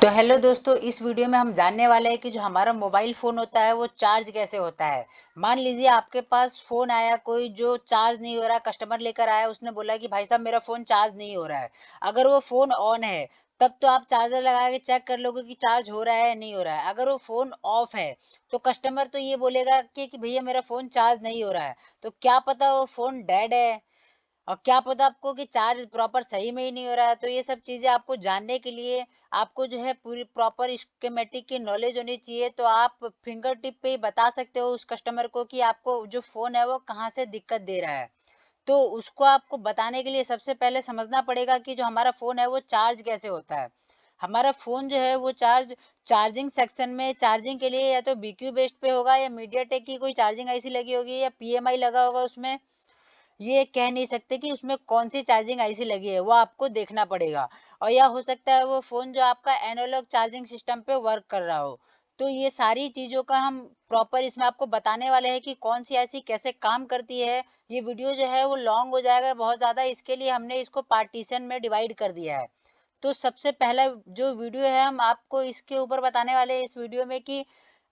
तो हेलो दोस्तों, इस वीडियो में हम जानने वाले हैं कि जो हमारा मोबाइल फ़ोन होता है वो चार्ज कैसे होता है। मान लीजिए आपके पास फ़ोन आया कोई जो चार्ज नहीं हो रहा, कस्टमर लेकर आया, उसने बोला कि भाई साहब मेरा फ़ोन चार्ज नहीं हो रहा है। अगर वो फ़ोन ऑन है तब तो आप चार्जर लगा के चेक कर लोगे कि चार्ज हो रहा है या नहीं हो रहा है। अगर वो फ़ोन ऑफ है तो कस्टमर तो ये बोलेगा कि भैया मेरा फ़ोन चार्ज नहीं हो रहा है। तो क्या पता वो फ़ोन डेड है और क्या पता आपको कि चार्ज प्रॉपर सही में ही नहीं हो रहा है। तो ये सब चीज़ें आपको जानने के लिए आपको जो है पूरी प्रॉपर स्कीमेटिक की नॉलेज होनी चाहिए। तो आप फिंगर टिप पे ही बता सकते हो उस कस्टमर को कि आपको जो फ़ोन है वो कहाँ से दिक्कत दे रहा है। तो उसको आपको बताने के लिए सबसे पहले समझना पड़ेगा कि जो हमारा फ़ोन है वो चार्ज कैसे होता है। हमारा फ़ोन जो है वो चार्जिंग सेक्शन में चार्जिंग के लिए या तो बीक्यू बेस्ड पे होगा या मीडियाटेक की कोई चार्जिंग आईसी लगी होगी या पीएमआई लगा होगा उसमें। ये कह नहीं सकते कि उसमें कौन-सी चार्जिंग आईसी लगी है, वो आपको देखना पड़ेगा। और या हो सकता है वो फ़ोन जो आपका एनालॉग चार्जिंग सिस्टम पे वर्क कर रहा हो। तो ये सारी चीज़ों का हम प्रॉपर इसमें आपको बताने वाले हैं कि कौन-सी आईसी कैसे काम करती है। ये वीडियो जो है वो लॉन्ग हो जाएगा बहुत ज़्यादा, इसके लिए हमने इसको पार्टीशन में डिवाइड कर दिया है। तो सबसे पहला जो वीडियो है हम आपको इसके ऊपर बताने वाले हैं इस वीडियो में कि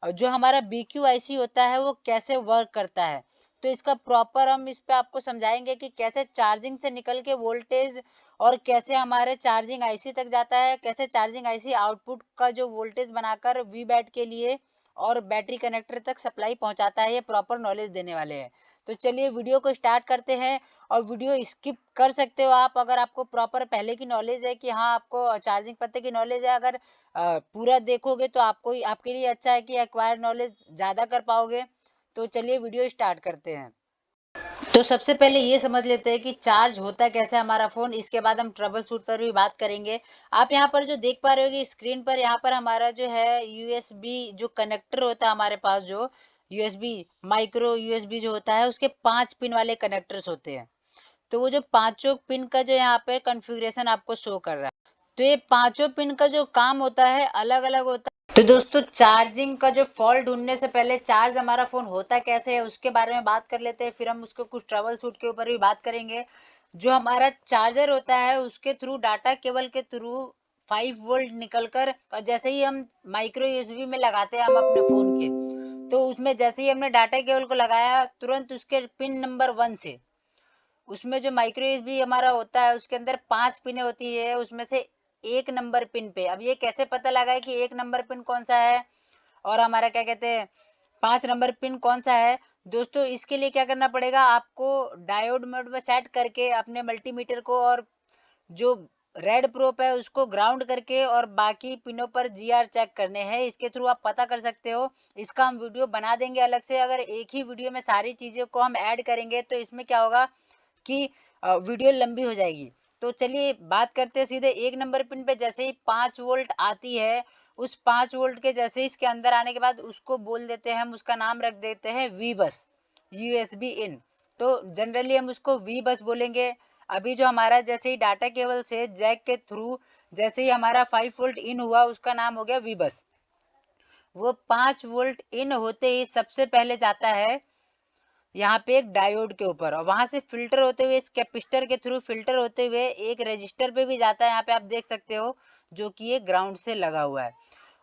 जो हमारा बीक्यू आईसी होता है वो कैसे वर्क करता है। तो इसका प्रॉपर हम इस पे आपको समझाएँगे कि कैसे चार्जिंग से निकल के वोल्टेज और कैसे हमारे चार्जिंग आईसी तक जाता है, कैसे चार्जिंग आईसी आउटपुट का जो वोल्टेज बनाकर वीबैट के लिए और बैटरी कनेक्टर तक सप्लाई पहुँचाता है, ये प्रॉपर नॉलेज देने वाले हैं। तो चलिए वीडियो को स्टार्ट करते हैं और वीडियो स्किप कर सकते हो आप अगर आपको प्रॉपर पहले की नॉलेज है कि हाँ, आपको चार्जिंग पत्ते की नॉलेज है। अगर पूरा देखोगे तो आपके लिए अच्छा है कि एक्वायर नॉलेज ज़्यादा कर पाओगे। तो चलिए वीडियो स्टार्ट करते हैं। तो सबसे पहले ये समझ लेते हैं कि चार्ज होता कैसे है हमारा फ़ोन, इसके बाद हम ट्रबल शूट पर भी बात करेंगे। आप यहाँ पर जो देख पा रहे होगे स्क्रीन पर, यहाँ पर हमारा जो है यूएसबी जो कनेक्टर होता है हमारे पास, जो यूएसबी माइक्रो यूएसबी जो होता है उसके 5 पिन वाले कनेक्टर्स होते हैं। तो वो जो पाँचों पिन का जो यहाँ पे कॉन्फ़िगरेशन आपको शो कर रहा है। तो ये पाँचों पिन का जो काम होता है अलग-अलग होता है। तो दोस्तों चार्जिंग का जो फ़ॉल्ट ढूँढने से पहले चार्ज हमारा फ़ोन होता कैसे है उसके बारे में बात कर लेते हैं, फिर हम उसको कुछ ट्रबल शूट के ऊपर भी बात करेंगे। जो हमारा चार्जर होता है उसके थ्रू डाटा केबल के थ्रू 5 वोल्ट निकलकर और जैसे ही हम माइक्रो यूएसबी में लगाते हैं हम अपने फ़ोन के, तो उसमें जैसे ही हमने डाटा केबल को लगाया तुरंत उसके पिन नंबर 1 से उसमें जो माइक्रो यूएसबी हमारा होता है उसके अंदर 5 पिनें होती है, उसमें से 1 नंबर पिन पे अब ये कैसे पता लगा है कि 1 नंबर पिन कौन-सा है और हमारा क्या कहते हैं 5 नंबर पिन कौन-सा है? दोस्तों इसके लिए क्या करना पड़ेगा आपको डायोड मोड में सेट करके अपने मल्टीमीटर को और जो रेड प्रोब है उसको ग्राउंड करके और बाकी पिनों पर जीआर चेक करने हैं। इसके थ्रू आप पता कर सकते हो। इसका हम वीडियो बना देंगे अलग से। अगर एक ही वीडियो में सारी चीज़ों को हम ऐड करेंगे तो इसमें क्या होगा कि वीडियो लंबी हो जाएगी। तो चलिए बात करते हैं सीधे 1 नंबर पिन पे जैसे ही 5 वोल्ट आती है, उस 5 वोल्ट के जैसे ही इसके अंदर आने के बाद उसको बोल देते हैं हम उसका नाम रख देते हैं वी बस, यूएसबी इन। तो जनरली हम उसको वी बस बोलेंगे। अभी जो हमारा जैसे ही डाटा केबल से जैक के थ्रू जैसे ही हमारा 5 वोल्ट इन हुआ उसका नाम हो गया वी बस। वो 5 वोल्ट इन होते ही सबसे पहले जाता है यहाँ पे एक डायोड के ऊपर और वहां से फिल्टर होते हुए इस कैपेसिटर के थ्रू फिल्टर होते हुए एक रजिस्टर पे भी जाता है। यहाँ पे आप देख सकते हो जो कि ये ग्राउंड से लगा हुआ है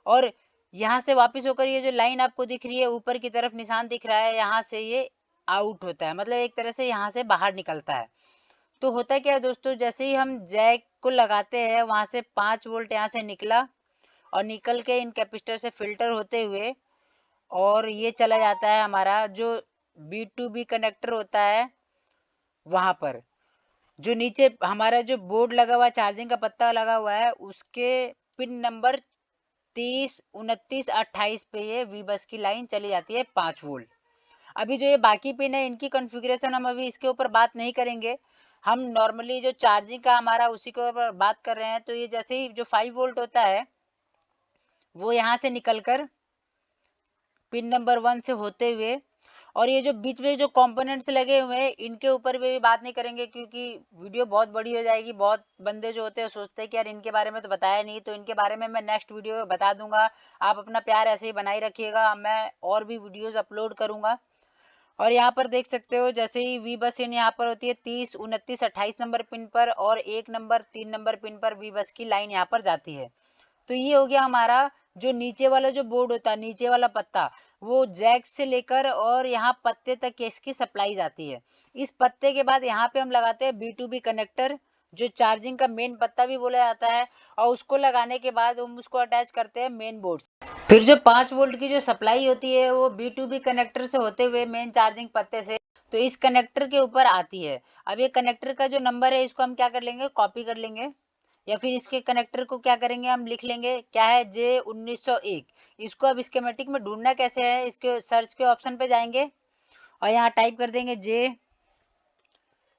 और यहाँ से वापस होकर ये जो लाइन आपको दिख रही है ऊपर की तरफ निशान दिख रहा है, यहाँ से ये आउट होता है, मतलब एक तरह से यहाँ से बाहर निकलता है। तो होता क्या है दोस्तों, जैसे ही हम जैक को लगाते हैं वहां से 5 वोल्ट यहाँ से निकला और निकल के इन कैपेसिटर से फिल्टर होते हुए और ये चला जाता है हमारा जो बी टू बी कनेक्टर होता है वहां पर, जो नीचे हमारा जो बोर्ड लगा हुआ है चार्जिंग का पत्ता लगा हुआ है उसके पिन नंबर 30 29 28 पे ये वी बस की लाइन चली जाती है 5 वोल्ट। अभी जो ये बाकी पिन है इनकी कॉन्फ़िगरेशन हम अभी इसके ऊपर बात नहीं करेंगे। हम नॉर्मली जो चार्जिंग का हमारा उसी के ऊपर बात कर रहे हैं। तो ये जैसे ही जो 5 वोल्ट होता है वो यहाँ से निकलकर पिन नंबर 1 से होते हुए और ये जो बीच में जो कंपोनेंट्स लगे हुए हैं इनके ऊपर भी बात नहीं करेंगे क्योंकि वीडियो बहुत बड़ी हो जाएगी। बहुत बंदे जो होते हैं सोचते हैं कि यार इनके बारे में तो बताया नहीं, तो इनके बारे में मैं नेक्स्ट वीडियो में बता दूंगा। आप अपना प्यार ऐसे ही बनाए रखिएगा, मैं और भी वीडियोस अपलोड करूंगा। और यहाँ पर देख सकते हो जैसे ही वी बस इन यहाँ पर होती है 30 29 28 नंबर पिन पर और 1 नंबर 3 नंबर पिन पर वी बस की लाइन यहाँ पर जाती है। तो ये हो गया हमारा जो नीचे वाला जो बोर्ड होता है, नीचे वाला पत्ता, वो जैक से लेकर और यहाँ पत्ते तक की इसकी सप्लाई जाती है। इस पत्ते के बाद यहाँ पे हम लगाते हैं B2B कनेक्टर, जो चार्जिंग का मेन पत्ता भी बोला जाता है, और उसको लगाने के बाद हम उसको अटैच करते हैं मेन बोर्ड से। फिर जो 5 वोल्ट की जो सप्लाई होती है वो B2B कनेक्टर से होते हुए मेन चार्जिंग पत्ते से तो इस कनेक्टर के ऊपर आती है। अब ये कनेक्टर का जो नंबर है इसको हम क्या कर लेंगे, कॉपी कर लेंगे, या फिर इसके कनेक्टर को क्या करेंगे, हम लिख लेंगे क्या है, J1901। इसको अब स्कीमेटिक में ढूंढना कैसे है, इसके सर्च के ऑप्शन पे जाएंगे और यहाँ टाइप कर देंगे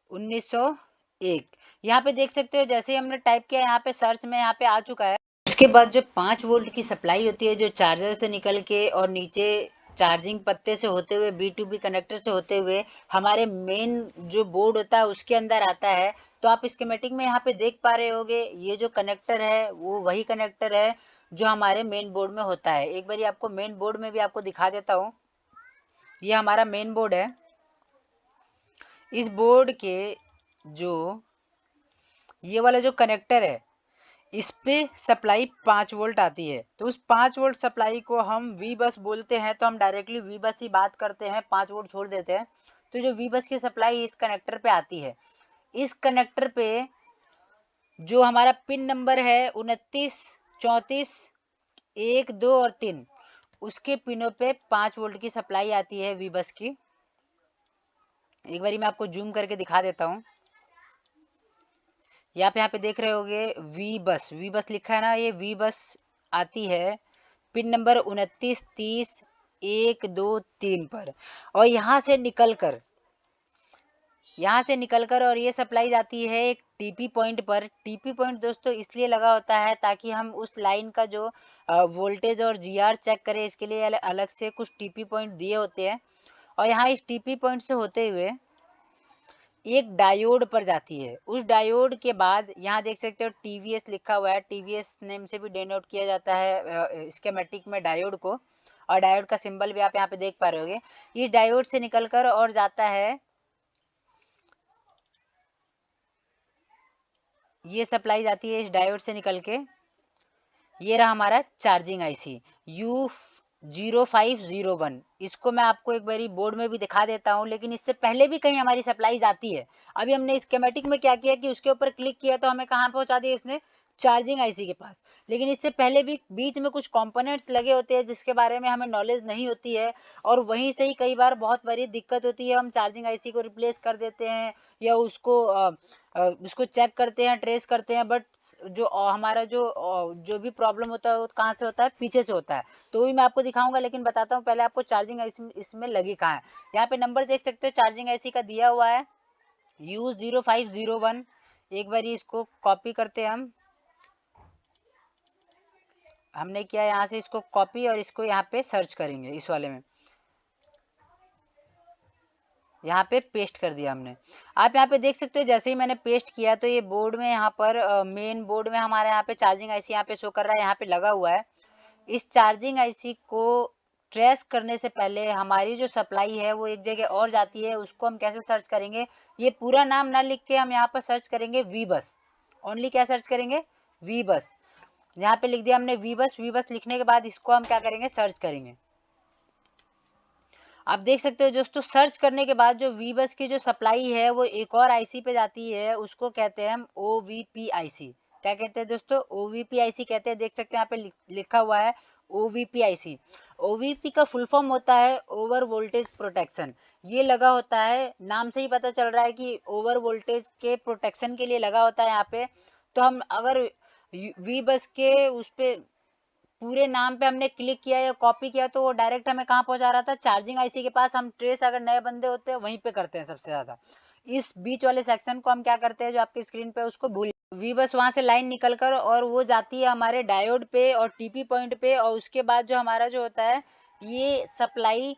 J1901। यहाँ पे देख सकते हो जैसे ही हमने टाइप किया यहाँ पे सर्च में यहाँ पे आ चुका है। उसके बाद जो 5 वोल्ट की सप्लाई होती है जो चार्जर से निकल के और नीचे चार्जिंग पत्ते से होते हुए B2B कनेक्टर से होते हुए हमारे मेन जो बोर्ड होता है उसके अंदर आता है। तो आप स्कीमेटिक में यहाँ पे देख पा रहे होगे, ये जो कनेक्टर है वो वही कनेक्टर है जो हमारे मेन बोर्ड में होता है। एक बार आपको मेन बोर्ड में भी आपको दिखा देता हूँ। ये हमारा मेन बोर्ड है। इस बोर्ड के जो ये वाला जो कनेक्टर है इस पे सप्लाई 5 वोल्ट आती है। तो उस 5 वोल्ट सप्लाई को हम वी बस बोलते हैं, तो हम डायरेक्टली वी बस ही बात करते हैं, 5 वोल्ट छोड़ देते हैं। तो जो वी बस की सप्लाई इस कनेक्टर पे आती है, इस कनेक्टर पे जो हमारा पिन नंबर है 29, 34, 1, 2 और 3, उसके पिनों पे 5 वोल्ट की सप्लाई आती है वी बस की। एक बारी मैं आपको जूम करके दिखा देता हूँ। यहाँ पे देख रहे होगे वी बस लिखा है ना, ये वी बस आती है पिन नंबर 29, 30, 1, 2, 3 पर। और यहाँ से निकलकर और ये सप्लाई जाती है एक टीपी पॉइंट पर। टीपी पॉइंट दोस्तों इसलिए लगा होता है ताकि हम उस लाइन का जो वोल्टेज और जीआर चेक करें, इसके लिए अलग से कुछ टीपी पॉइंट दिए होते हैं। और यहाँ इस टीपी पॉइंट से होते हुए एक डायोड पर जाती है। उस डायोड के बाद यहाँ देख सकते हो टीवीएस लिखा हुआ है, टीवीएस नेम से भी डिनोट किया जाता है स्कीमेटिक में डायोड को, और डायोड का सिंबल भी आप यहाँ पे देख पा रहे होगे। इस डायोड से निकलकर और जाता है, ये सप्लाई जाती है इस डायोड से निकल के। ये रहा हमारा चार्जिंग आईसी U0501। इसको मैं आपको एक बारी बोर्ड में भी दिखा देता हूँ, लेकिन इससे पहले भी कहीं हमारी सप्लाई जाती है। अभी हमने स्कीमेटिक में क्या किया कि उसके ऊपर क्लिक किया तो हमें कहाँ पहुँचा दिया इसने, चार्जिंग आईसी के पास। लेकिन इससे पहले भी बीच में कुछ कंपोनेंट्स लगे होते हैं जिसके बारे में हमें नॉलेज नहीं होती है, और वहीं से ही कई बार बहुत बड़ी दिक्कत होती है। हम चार्जिंग आईसी को रिप्लेस कर देते हैं या उसको चेक करते हैं, ट्रेस करते हैं, बट जो हमारा जो भी प्रॉब्लम होता है वो कहाँ से होता है, पीछे से होता है। तो वही मैं आपको दिखाऊंगा, लेकिन बताता हूँ पहले आपको चार्जिंग इसमें लगी कहाँ है। यहाँ पे नंबर देख सकते हो चार्जिंग आईसी का दिया हुआ है U0501। एक बार इसको कॉपी करते हैं हमने किया यहाँ से इसको कॉपी, और इसको यहाँ पे सर्च करेंगे इस वाले में, यहाँ पे पेस्ट कर दिया हमने। आप यहाँ पे देख सकते हो जैसे ही मैंने पेस्ट किया तो ये बोर्ड में यहाँ पर मेन बोर्ड में हमारे यहाँ पे चार्जिंग आईसी यहाँ पे शो कर रहा है, यहाँ पे लगा हुआ है। इस चार्जिंग आईसी को ट्रेस करने से पहले हमारी जो सप्लाई है वो एक जगह और जाती है, उसको हम कैसे सर्च करेंगे, ये पूरा नाम ना लिख के हम यहाँ पर सर्च करेंगे वी बस, ओनली क्या सर्च करेंगे, वी बस। यहाँ पे लिख दिया हमने वी बस लिखने के बाद इसको हम क्या करेंगे, सर्च करेंगे। आप देख सकते हो दोस्तों, सर्च करने के बाद जो वी बस की जो सप्लाई है वो एक और आईसी पे जाती है, उसको कहते हैं हम OVP आईसी। क्या कहते हैं दोस्तों, OVP आईसी कहते हैं। देख सकते हैं यहाँ पे लिखा हुआ है OVP आईसी। OVP का फुल फॉर्म होता है ओवर वोल्टेज प्रोटेक्शन। ये लगा होता है, नाम से ही पता चल रहा है कि ओवर वोल्टेज के प्रोटेक्शन के लिए लगा होता है यहाँ पे। तो हम अगर वी बस के उस पे पूरे नाम पे हमने क्लिक किया या कॉपी किया तो वो डायरेक्ट हमें कहाँ पहुंचा रहा था, चार्जिंग आईसी के पास। हम ट्रेस अगर नए बंदे होते हैं वहीं पे करते हैं सबसे ज्यादा। इस बीच वाले सेक्शन को हम क्या करते हैं, जो आपकी स्क्रीन पे उसको भूल, वी बस वहां से लाइन निकल कर और वो जाती है हमारे डायोड पे और टीपी पॉइंट पे, और उसके बाद जो हमारा जो होता है ये सप्लाई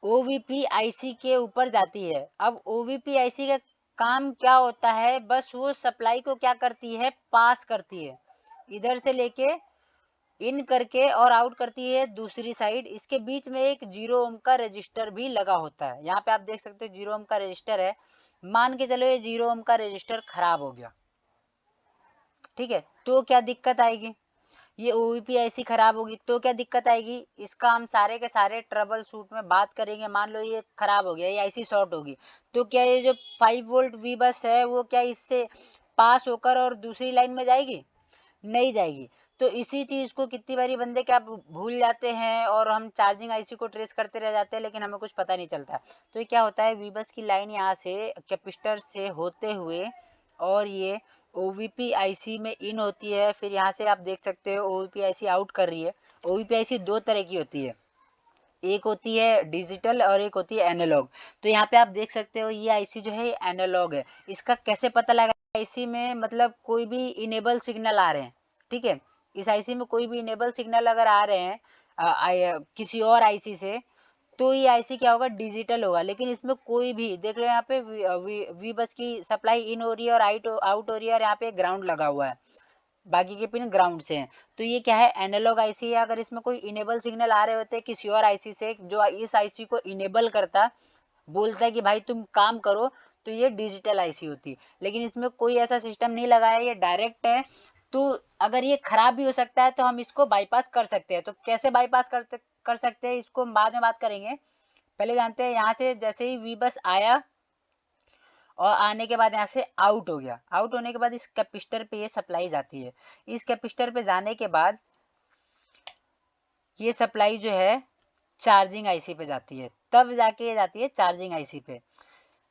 OVP आईसी के ऊपर जाती है। अब OVP आईसी का काम क्या होता है, बस वो सप्लाई को क्या करती है, पास करती है, इधर से लेके इन करके और आउट करती है दूसरी साइड। इसके बीच में एक 0 ओम का रजिस्टर भी लगा होता है। यहाँ पे आप देख सकते हो 0 ओम का रजिस्टर है। मान के चलो ये 0 ओम का रजिस्टर खराब हो गया, ठीक है, तो क्या दिक्कत आएगी, ये ओवीपी आईसी खराब होगी तो क्या दिक्कत आएगी, इसका हम सारे के सारे ट्रबल शूट में बात करेंगे। मान लो ये खराब हो गया, ये आईसी शॉर्ट होगी, तो क्या ये जो 5 वोल्ट वी बस है वो क्या इससे पास होकर और दूसरी लाइन में जाएगी? नहीं जाएगी। तो इसी चीज़ को कितनी बारी बंदे क्या भूल जाते हैं और हम चार्जिंग आईसी को ट्रेस करते रह जाते हैं, लेकिन हमें कुछ पता नहीं चलता। तो ये क्या होता है, वी बस की लाइन यहाँ से कैपेसिटर से होते हुए और ये ओवीपी आईसी में इन होती है। फिर यहाँ से आप देख सकते हो ओवीपी आईसी आउट कर रही है। ओवीपी आईसी दो तरह की होती है, एक होती है डिजिटल और एक होती है एनालॉग। तो यहाँ पे आप देख सकते हो ये आईसी जो है एनालॉग है। इसका कैसे पता लगा, आईसी में मतलब कोई भी इनेबल सिग्नल आ रहे हैं, ठीक है, इस आईसी में कोई भी इनेबल सिग्नल अगर आ रहे हैं किसी और आईसी से, तो ये आईसी क्या होगा, डिजिटल होगा। लेकिन इसमें कोई भी देख रहे हो यहाँ पे वी बस की सप्लाई इन हो रही है और आउट हो रही है और यहाँ पे ग्राउंड लगा हुआ है, बाकी के पिन ग्राउंड से हैं। तो ये क्या है, एनालॉग आईसी है। अगर इसमें कोई इनेबल सिग्नल आ रहे होते किसी और आईसी से जो इस आईसी को इनेबल करता, बोलता है कि भाई तुम काम करो, तो ये डिजिटल आईसी होती। लेकिन इसमें कोई ऐसा सिस्टम नहीं लगाया, ये डायरेक्ट है। तो अगर ये खराब भी हो सकता है तो हम इसको बाईपास कर सकते हैं। तो कैसे बाईपास कर सकते हैं इसको हम बाद में बात करेंगे। पहले जानते हैं यहाँ से जैसे ही वी बस आया और आने के बाद यहाँ से आउट हो गया, आउट होने के बाद इस कैपेसिटर पे ये सप्लाई जाती है। इस कैपेसिटर पे जाने के बाद ये सप्लाई जो है चार्जिंग आईसी पे जाती है, तब जाके ये जाती है चार्जिंग आईसी पे।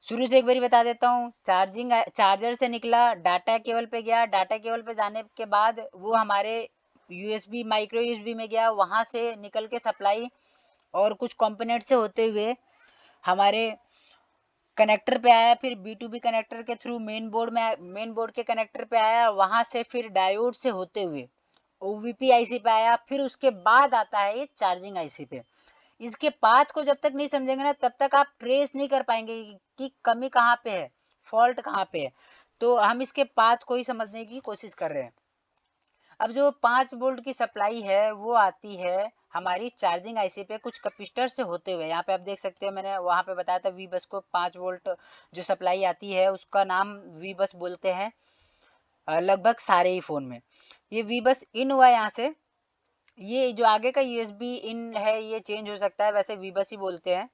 शुरू से एक बारी बता देता हूँ, चार्जर से निकला, डाटा केबल पे गया, डाटा केबल पे जाने के बाद वो हमारे यूएसबी माइक्रो यूएसबी में गया, वहां से निकल के सप्लाई और कुछ कंपोनेंट से होते हुए हमारे कनेक्टर पे आया, फिर B2B कनेक्टर के थ्रू मेन बोर्ड के कनेक्टर पे आया, वहां से फिर डायोड से होते हुए ओवीपी आईसी पे आया, फिर उसके बाद आता है ये चार्जिंग आईसी पे। इसके पाथ को जब तक नहीं समझेंगे ना तब तक आप ट्रेस नहीं कर पाएंगे कि कमी कहाँ पे है, फॉल्ट कहाँ पे है। तो हम इसके पाथ को ही समझने की कोशिश कर रहे हैं। अब जो 5 वोल्ट की सप्लाई है वो आती है हमारी चार्जिंग आईसी पे कुछ कैपेसिटर से होते हुए। यहाँ पे आप देख सकते हो, मैंने वहाँ पे बताया था वी बस को 5 वोल्ट जो सप्लाई आती है उसका नाम वी बस बोलते हैं लगभग सारे ही फ़ोन में। ये वी बस इन हुआ यहाँ से, ये जो आगे का यूएसबी इन है ये चेंज हो सकता है, वैसे वी बस ही बोलते हैं।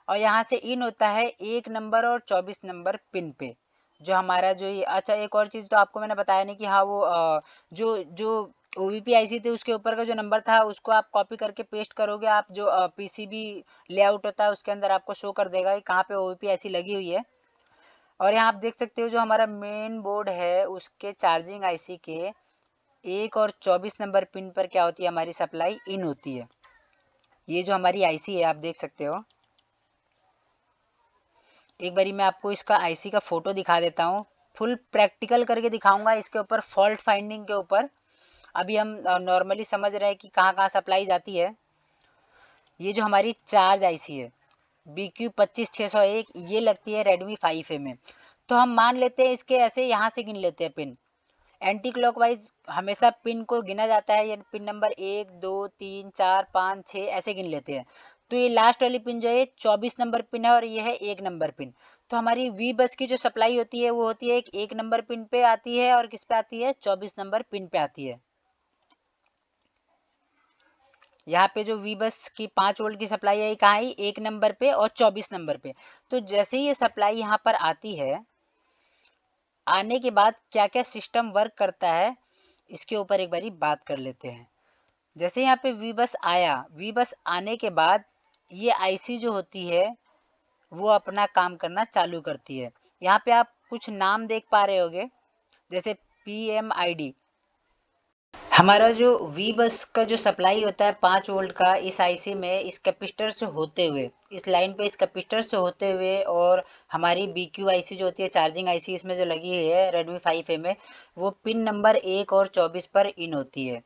और यहाँ से इन होता है 1 नंबर और 24 नंबर पिन पे, जो हमारा जो ये अच्छा एक और चीज़ तो आपको मैंने बताया नहीं कि हाँ वो जो जो ओवीपी आईसी थी उसके ऊपर का जो नंबर था उसको आप कॉपी करके पेस्ट करोगे, आप जो पीसीबी लेआउट होता है उसके अंदर आपको शो कर देगा कि कहाँ पे ओवीपी आईसी लगी हुई है। और यहाँ आप देख सकते हो जो हमारा मेन बोर्ड है उसके चार्जिंग आईसी के 1 और 24 नंबर पिन पर क्या होती है, हमारी सप्लाई इन होती है। ये जो हमारी आईसी है आप देख सकते हो, एक बारी मैं आपको इसका आईसी का फोटो दिखा देता हूँ, फुल प्रैक्टिकल करके दिखाऊंगा इसके ऊपर फॉल्ट फाइंडिंग के ऊपर। अभी हम नॉर्मली समझ रहे हैं कि कहाँ कहाँ सप्लाई जाती है। ये जो हमारी चार्ज आईसी है BQ25601 ये लगती है Redmi 5A में। तो हम मान लेते हैं इसके ऐसे यहाँ से गिन लेते हैं पिन, एंटी क्लॉकवाइज हमेशा पिन को गिना जाता है, ये पिन नंबर 1 2 3 4 5 6 ऐसे गिन लेते हैं। तो ये लास्ट वाली पिन जो है 24 नंबर पिन है और ये है 1 नंबर पिन। तो हमारी वी बस की जो सप्लाई होती है वो होती है एक नंबर पिन पे आती है और किस पे आती है, 24 नंबर पिन पे आती है। यहाँ पे जो वी बस की 5 वोल्ट की सप्लाई है कहाँ आई, 1 नंबर पे और 24 नंबर पे। तो जैसे ही ये सप्लाई यहाँ पर आती है, आने के बाद क्या क्या सिस्टम वर्क करता है इसके ऊपर एक बारी बात कर लेते हैं। जैसे यहाँ पे वी बस आया, वी बस आने के बाद ये आईसी जो होती है वो अपना काम करना चालू करती है। यहाँ पे आप कुछ नाम देख पा रहे होगे, जैसे PMID। हमारा जो वी बस का जो सप्लाई होता है 5 वोल्ट का इस आईसी में इस कैपेसिटर से होते हुए, इस लाइन पे इस कैपेसिटर से होते हुए, और हमारी BQ आईसी जो होती है चार्जिंग आईसी इसमें जो लगी हुई है Redmi 5A में, वो पिन नंबर 1 और 24 पर इन होती है।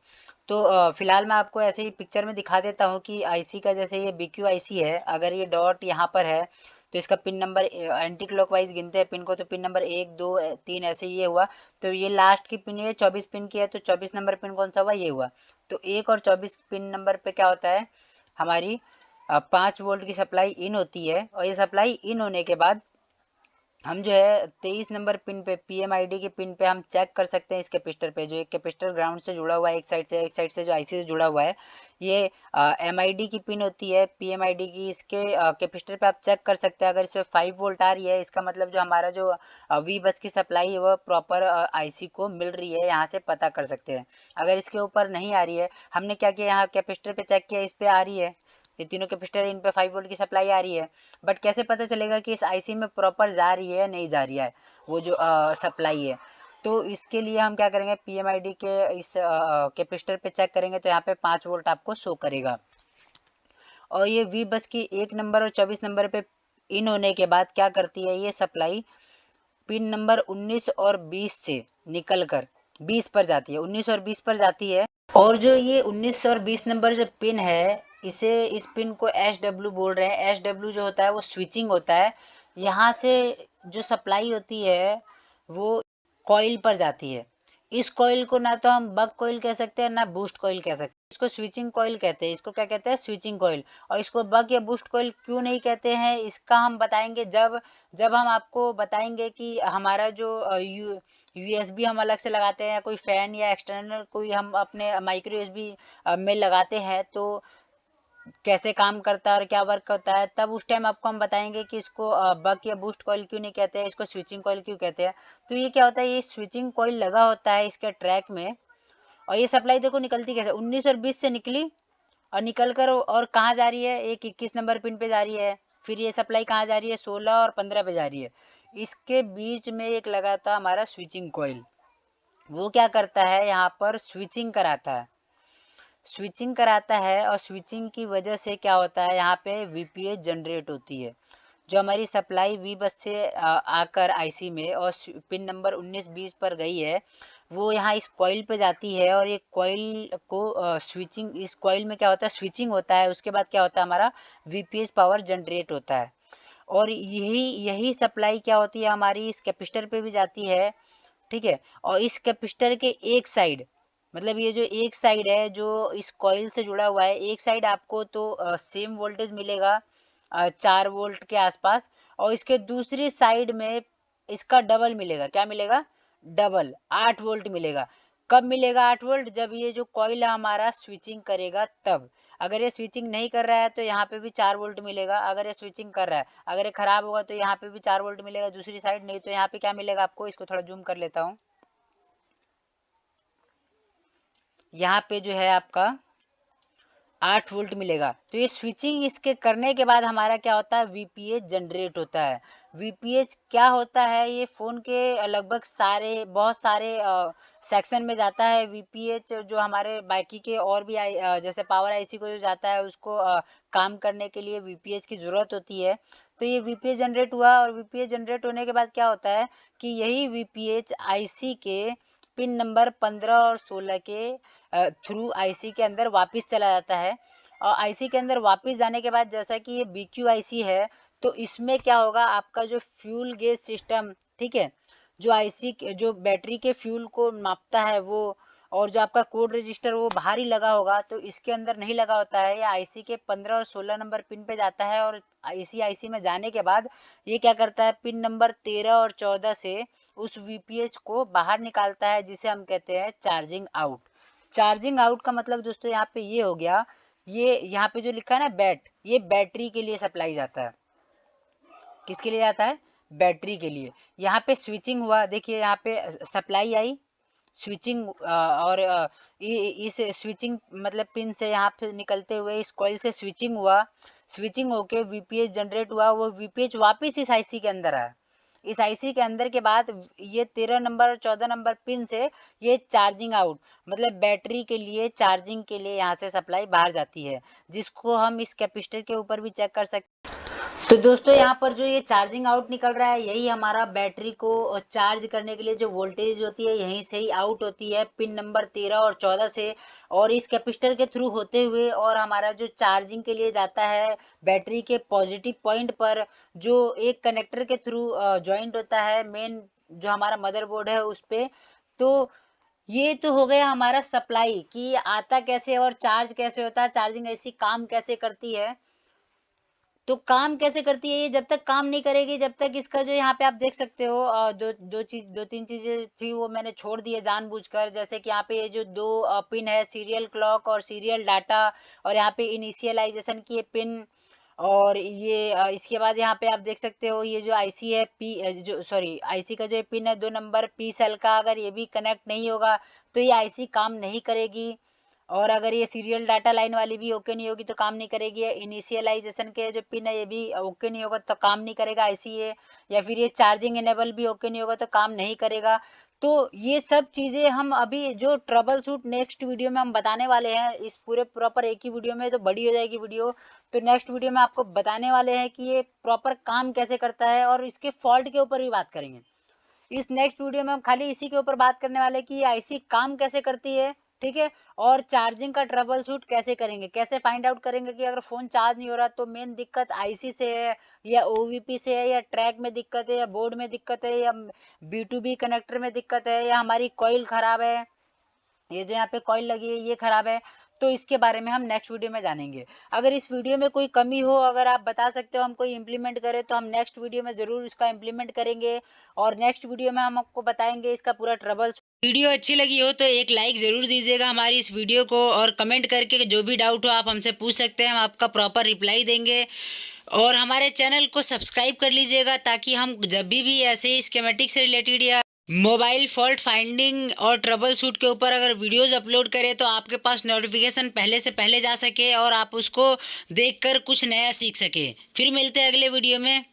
तो फिलहाल मैं आपको ऐसे ही पिक्चर में दिखा देता हूँ कि आईसी का जैसे ये BQ आईसी है, अगर ये डॉट यहाँ पर है तो इसका पिन नंबर एंटी क्लॉकवाइज गिनते हैं पिन को, तो पिन नंबर 1 2 3 ऐसे ये हुआ। तो ये लास्ट की पिन ये 24 पिन की है, तो 24 नंबर पिन कौन सा हुआ, ये हुआ। तो 1 और 24 पिन नंबर पे क्या होता है, हमारी 5 वोल्ट की सप्लाई इन होती है। और ये सप्लाई इन होने के बाद हम जो है 23 नंबर पिन पे PMID की पिन पे हम चेक कर सकते हैं इस कैपेसिटर पे, जो एक कैपेसिटर ग्राउंड से जुड़ा हुआ है एक साइड से जो आईसी से जुड़ा हुआ है। ये MID की पिन होती है PMID की, इसके कैपेसिटर पे आप चेक कर सकते हैं। अगर इसमें 5 वोल्ट आ रही है, इसका मतलब जो हमारा जो वी बस की सप्लाई है वह प्रॉपर आईसी को मिल रही है, यहाँ से पता कर सकते हैं। अगर इसके ऊपर नहीं आ रही है, हमने क्या किया, यहाँ कैपेसिटर पे चेक किया, इस पे आ रही है, ये तीनों कैपेसिटर इन पे 5 वोल्ट की सप्लाई आ रही है। बट कैसे पता चलेगा कि इस आईसी में प्रॉपर जा रही है या नहीं जा रही है वो जो सप्लाई है? तो इसके लिए हम क्या करेंगे, PMID के इस कैपेसिटर पे चेक करेंगे तो यहाँ पे 5 वोल्ट आपको शो करेगा। और ये वी बस की 1 नंबर और 24 नंबर पे इन होने के बाद क्या करती है, ये सप्लाई पिन नंबर 19 और 20 से निकल कर 20 पर जाती है, 19 और 20 पर जाती है। और जो ये 19 और 20 नंबर जो पिन है, इस पिन को SW बोल रहे हैं। SW जो होता है वो स्विचिंग होता है। यहाँ से जो सप्लाई होती है वो कॉइल पर जाती है। इस कॉइल को ना तो हम बक कॉइल कह सकते हैं ना बूस्ट कॉइल कह सकते हैं, इसको स्विचिंग कॉइल कहते हैं। इसको क्या कहते हैं, स्विचिंग कॉइल। और इसको बक या बूस्ट कॉइल क्यों नहीं कहते हैं, इसका हम बताएंगे जब जब हम आपको बताएंगे कि हमारा जो USB हम अलग से लगाते हैं, कोई फैन या एक्सटर्नल कोई हम अपने माइक्रो USB में लगाते हैं तो कैसे काम करता है और क्या वर्क करता है, तब उस टाइम आपको हम बताएंगे कि इसको बक या बूस्ट कॉइल क्यों नहीं कहते हैं, इसको स्विचिंग कॉइल क्यों कहते हैं। तो ये क्या होता है, ये स्विचिंग कॉइल लगा होता है इसके ट्रैक में। और ये सप्लाई देखो निकलती कैसे, 19 और 20 से निकली और निकल कर और कहाँ जा रही है, एक 21 नंबर पिन पे जा रही है। फिर ये सप्लाई कहाँ जा रही है, 16 और 15 पे जा रही है। इसके बीच में एक लगा था हमारा स्विचिंग कॉइल, वो क्या करता है, यहाँ पर स्विचिंग कराता है, स्विचिंग कराता है। और स्विचिंग की वजह से क्या होता है, यहाँ पे VPH जनरेट होती है। जो हमारी सप्लाई वी बस से आकर आईसी में और पिन नंबर 19-20 पर गई है, वो यहाँ इस कॉइल पे जाती है। और ये कॉइल को स्विचिंग, इस कॉइल में क्या होता है, स्विचिंग होता है। उसके बाद क्या होता है, हमारा VPH पावर जनरेट होता है। और यही यही सप्लाई क्या होती है, हमारी इस कैपेसिटर पे भी जाती है, ठीक है। और इस कैपेसिटर के एक साइड, मतलब ये जो एक साइड है जो इस कॉइल से जुड़ा हुआ है, एक साइड आपको तो सेम वोल्टेज मिलेगा 4 वोल्ट के आसपास। और इसके दूसरी साइड में इसका डबल मिलेगा, क्या मिलेगा, डबल 8 वोल्ट मिलेगा। कब मिलेगा 8 वोल्ट, जब ये जो कॉइल है हमारा स्विचिंग करेगा तब। अगर ये स्विचिंग नहीं कर रहा है तो यहाँ पे भी 4 वोल्ट मिलेगा। अगर ये स्विचिंग कर रहा है, अगर ये खराब होगा तो यहाँ पे भी 4 वोल्ट मिलेगा दूसरी साइड, नहीं तो यहाँ पे क्या मिलेगा आपको, इसको थोड़ा जूम कर लेता हूँ। यहाँ पे जो है आपका 8 वोल्ट मिलेगा। तो ये स्विचिंग इसके करने के बाद हमारा क्या होता है, VPH जनरेट होता है। VPH क्या होता है, ये फ़ोन के लगभग सारे, बहुत सारे सेक्शन में जाता है। VPH जो हमारे बाकी के और भी जैसे पावर आईसी को जो जाता है उसको काम करने के लिए VPH की ज़रूरत होती है। तो ये VPH जनरेट हुआ और VPH जनरेट होने के बाद क्या होता है कि यही VPH आईसी के पिन नंबर 15 और 16 के थ्रू आईसी के अंदर वापस चला जाता है। और आईसी के अंदर वापस जाने के बाद, जैसा कि ये BQ आईसी है, तो इसमें क्या होगा, आपका जो फ्यूल गेज सिस्टम, ठीक है, जो आईसी जो बैटरी के फ्यूल को मापता है वो, और जो आपका कोड रजिस्टर वो बाहर ही लगा होगा, तो इसके अंदर नहीं लगा होता है। ये आईसी के 15 और 16 नंबर पिन पे जाता है। और इसी आईसी में जाने के बाद ये क्या करता है, पिन नंबर 13 और 14 से उस VPH को बाहर निकालता है, जिसे हम कहते हैं चार्जिंग आउट। चार्जिंग आउट का मतलब दोस्तों यहाँ पे ये हो गया, ये यहाँ पे जो लिखा है ना बैट, ये बैटरी के लिए सप्लाई जाता है। किसके लिए जाता है, बैटरी के लिए। यहाँ पे स्विचिंग हुआ, देखिए यहाँ पे सप्लाई आई, स्विचिंग और इस स्विचिंग मतलब पिन से यहाँ पे निकलते हुए इस कॉइल से स्विचिंग हुआ, स्विचिंग होके VPH जनरेट हुआ, वो VPH वापस इस आईसी के अंदर आया। इस आईसी के अंदर के बाद ये 13 नंबर और 14 नंबर पिन से ये चार्जिंग आउट, मतलब बैटरी के लिए चार्जिंग के लिए यहाँ से सप्लाई बाहर जाती है, जिसको हम इस कैपेसिटर के ऊपर भी चेक कर सकते हैं। तो दोस्तों यहाँ पर जो ये चार्जिंग आउट निकल रहा है, यही हमारा बैटरी को चार्ज करने के लिए जो वोल्टेज होती है यहीं से ही आउट होती है, पिन नंबर 13 और 14 से, और इस कैपेसिटर के थ्रू होते हुए, और हमारा जो चार्जिंग के लिए जाता है बैटरी के पॉजिटिव पॉइंट पर, जो एक कनेक्टर के थ्रू ज्वाइंट होता है मेन जो हमारा मदरबोर्ड है उस पे। तो ये तो हो गया हमारा सप्लाई कि आता कैसे और चार्ज कैसे होता है, चार्जिंग ऐसी काम कैसे करती है। तो काम कैसे करती है ये? जब तक काम नहीं करेगी, जब तक इसका जो यहाँ पे आप देख सकते हो 2-3 चीज़ें थी वो मैंने छोड़ दी है जानबूझकर। जैसे कि यहाँ पे ये जो 2 पिन है, सीरियल क्लॉक और सीरियल डाटा, और यहाँ पे इनिशियलाइज़ेशन की ये पिन, और ये इसके बाद यहाँ पे आप देख सकते हो ये जो आईसी है जो सॉरी आईसी का जो पिन है 2 नंबर पी सेल का, अगर ये भी कनेक्ट नहीं होगा तो ये आईसी काम नहीं करेगी। और अगर ये सीरियल डाटा लाइन वाली भी ओके नहीं होगी तो काम नहीं करेगी। ये इनिशियलाइजेशन के जो पिन है ये भी ओके नहीं होगा तो काम नहीं करेगा आईसी ये। या फिर ये चार्जिंग इनेबल भी ओके नहीं होगा तो काम नहीं करेगा। तो ये सब चीज़ें हम अभी जो ट्रबल शूट नेक्स्ट वीडियो में हम बताने वाले हैं, इस पूरे प्रॉपर एक ही वीडियो में तो बड़ी हो जाएगी वीडियो। तो नेक्स्ट वीडियो में आपको बताने वाले हैं कि ये प्रॉपर काम कैसे करता है, और इसके फॉल्ट के ऊपर भी बात करेंगे। इस नेक्स्ट वीडियो में हम खाली इसी के ऊपर बात करने वाले हैं कि ये आईसी काम कैसे करती है, ठीक है? और चार्जिंग का ट्रबल शूट कैसे करेंगे, कैसे फाइंड आउट करेंगे कि अगर फ़ोन चार्ज नहीं हो रहा तो मेन दिक्कत आईसी से है, या ओवीपी से है, या ट्रैक में दिक्कत है, या बोर्ड में दिक्कत है, या बी2बी कनेक्टर में दिक्कत है, या हमारी कॉइल ख़राब है, ये जो यहाँ पे कॉइल लगी है ये खराब है। तो इसके बारे में हम नेक्स्ट वीडियो में जानेंगे। अगर इस वीडियो में कोई कमी हो, अगर आप बता सकते हो हम कोई इम्प्लीमेंट करें, तो हम नेक्स्ट वीडियो में ज़रूर इसका इम्प्लीमेंट करेंगे, और नेक्स्ट वीडियो में हम आपको बताएंगे इसका पूरा ट्रबल। वीडियो अच्छी लगी हो तो एक लाइक ज़रूर दीजिएगा हमारी इस वीडियो को, और कमेंट करके जो भी डाउट हो आप हमसे पूछ सकते हैं, हम आपका प्रॉपर रिप्लाई देंगे। और हमारे चैनल को सब्सक्राइब कर लीजिएगा ताकि हम जब भी ऐसे स्कीमेटिक से रिलेटेड या मोबाइल फॉल्ट फाइंडिंग और ट्रबल शूट के ऊपर अगर वीडियोस अपलोड करें तो आपके पास नोटिफिकेशन पहले से पहले जा सके और आप उसको देखकर कुछ नया सीख सके। फिर मिलते हैं अगले वीडियो में।